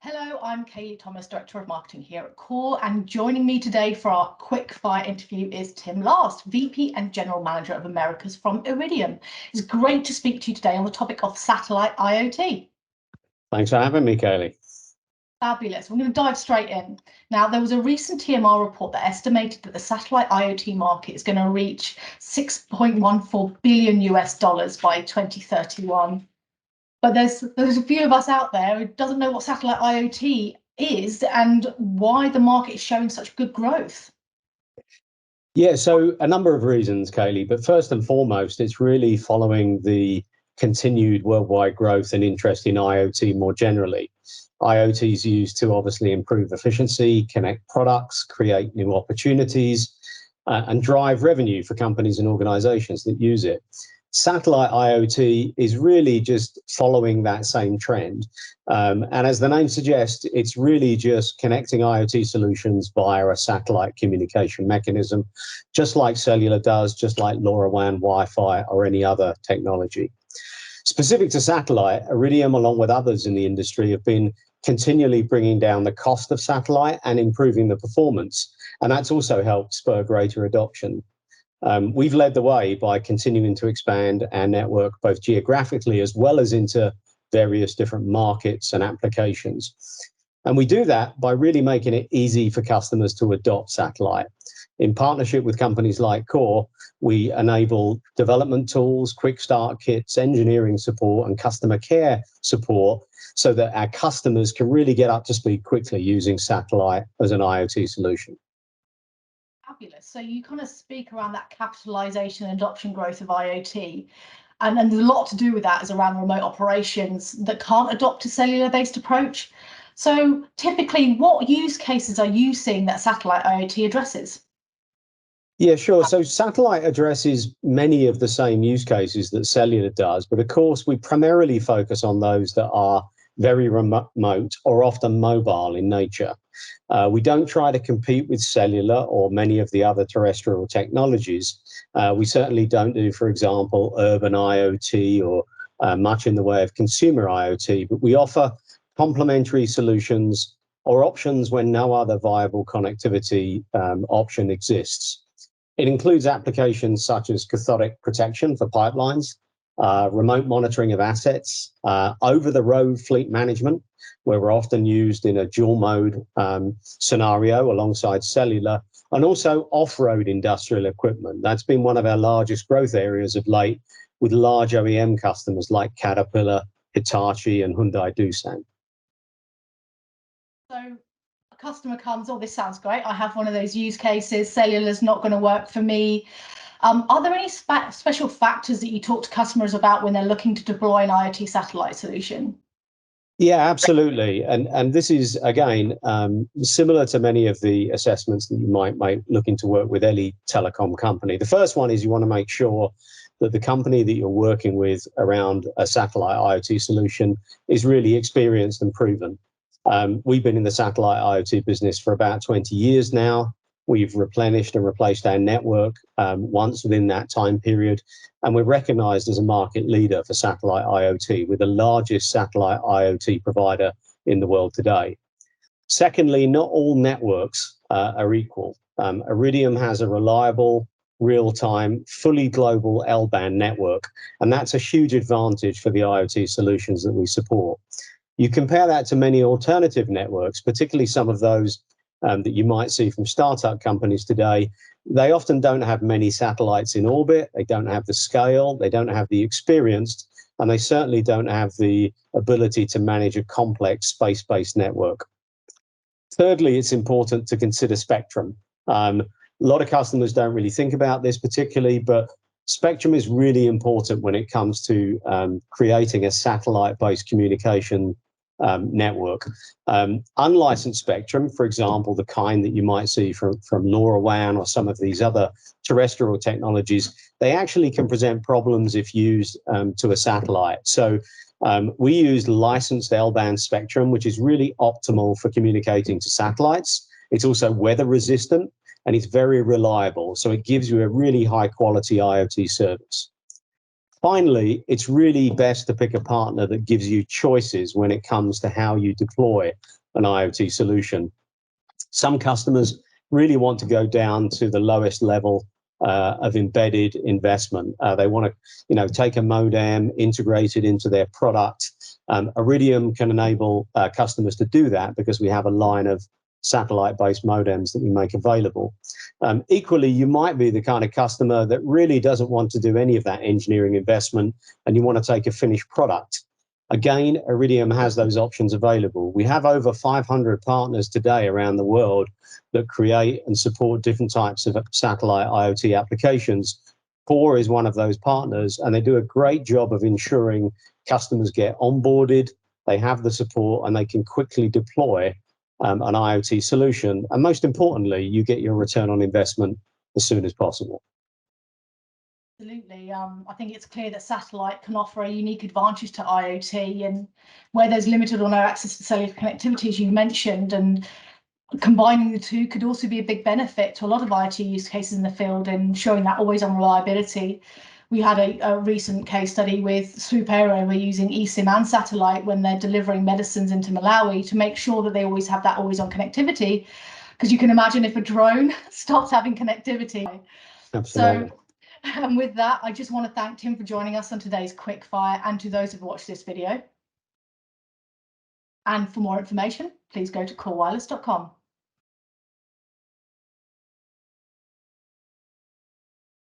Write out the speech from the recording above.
Hello, I'm Kaylee Thomas, Director of Marketing here at Core, and joining me today for our Quickfire interview is Tim Last, VP and General Manager of Americas from Iridium. It's great to speak to you today on the topic of satellite IoT. Thanks for having me, Kaylee. Fabulous. We're going to dive straight in. Now, there was a recent TMR report that estimated that the satellite IoT market is going to reach $6.14 billion by 2031. But there's a few of us out there who doesn't know what satellite IoT is and why the market is showing such good growth. Yeah, so a number of reasons, Kaylee, but first and foremost, it's really following the continued worldwide growth and interest in IoT more generally. IoT is used to obviously improve efficiency, connect products, create new opportunities, and drive revenue for companies and organizations that use it. Satellite IoT is really just following that same trend. And as the name suggests, it's really just connecting IoT solutions via a satellite communication mechanism, just like cellular does, just like LoRaWAN, Wi-Fi, or any other technology. Specific to satellite, Iridium, along with others in the industry, have been continually bringing down the cost of satellite and improving the performance. And that's also helped spur greater adoption. We've led the way by continuing to expand our network both geographically as well as into various different markets and applications. And we do that by really making it easy for customers to adopt satellite. In partnership with companies like Core, we enable development tools, quick start kits, engineering support, and customer care support so that our customers can really get up to speed quickly using satellite as an IoT solution. Fabulous. So you kind of speak around that capitalization and adoption growth of IoT. And a lot to do with that is around remote operations that can't adopt a cellular-based approach. So typically, what use cases are you seeing that satellite IoT addresses? Yeah, sure. So satellite addresses many of the same use cases that cellular does, but of course, we primarily focus on those that are very remote or often mobile in nature. We don't try to compete with cellular or many of the other terrestrial technologies. We certainly don't do, for example, urban IoT or much in the way of consumer IoT, but we offer complementary solutions or options when no other viable connectivity option exists. It includes applications such as cathodic protection for pipelines, remote monitoring of assets, over-the-road fleet management, where we're often used in a dual mode scenario alongside cellular, and also off-road industrial equipment. That's been one of our largest growth areas of late with large OEM customers like Caterpillar, Hitachi, and Hyundai Doosan. So a customer comes, oh, this sounds great. I have one of those use cases. Cellular's not going to work for me. Are there any special factors that you talk to customers about when they're looking to deploy an IoT satellite solution? Yeah, absolutely. And this is, again, similar to many of the assessments that you might make looking to work with any telecom company. The first one is you want to make sure that the company that you're working with around a satellite IoT solution is really experienced and proven. We've been in the satellite IoT business for about 20 years now. We've replenished and replaced our network once within that time period, and we're recognized as a market leader for satellite IoT. We're the largest satellite IoT provider in the world today. Secondly, not all networks are equal. Iridium has a reliable, real-time, fully global L-band network, and that's a huge advantage for the IoT solutions that we support. You compare that to many alternative networks, particularly some of those that you might see from startup companies today. They often don't have many satellites in orbit, they don't have the scale, they don't have the experience, and they certainly don't have the ability to manage a complex space-based network. Thirdly, it's important to consider spectrum. A lot of customers don't really think about this particularly, but spectrum is really important when it comes to creating a satellite-based communication network. Unlicensed spectrum, for example, the kind that you might see from LoRaWAN or some of these other terrestrial technologies, they actually can present problems if used to a satellite. So we use licensed L-band spectrum, which is really optimal for communicating to satellites. It's also weather resistant and it's very reliable. So it gives you a really high quality IoT service. Finally, it's really best to pick a partner that gives you choices when it comes to how you deploy an IoT solution. Some customers really want to go down to the lowest level of embedded investment. They want to, take a modem, integrate it into their product. Iridium can enable customers to do that because we have a line of satellite-based modems that we make available. Equally, you might be the kind of customer that really doesn't want to do any of that engineering investment and you want to take a finished product. Again, Iridium has those options available. We have over 500 partners today around the world that create and support different types of satellite IoT applications. Core is one of those partners, and they do a great job of ensuring customers get onboarded, they have the support, and they can quickly deploy an IoT solution. And most importantly, you get your return on investment as soon as possible. Absolutely. I think it's clear that satellite can offer a unique advantage to IoT, and where there's limited or no access to cellular connectivity, as you mentioned, and combining the two could also be a big benefit to a lot of IoT use cases in the field and showing that always-on reliability. We had a recent case study with Swoop Aero. We're using eSIM and satellite when they're delivering medicines into Malawi to make sure that they always have that always-on connectivity, because you can imagine if a drone stops having connectivity. Absolutely. So with that, I just want to thank Tim for joining us on today's Quickfire, and to those who've watched this video. And for more information, please go to corewireless.com.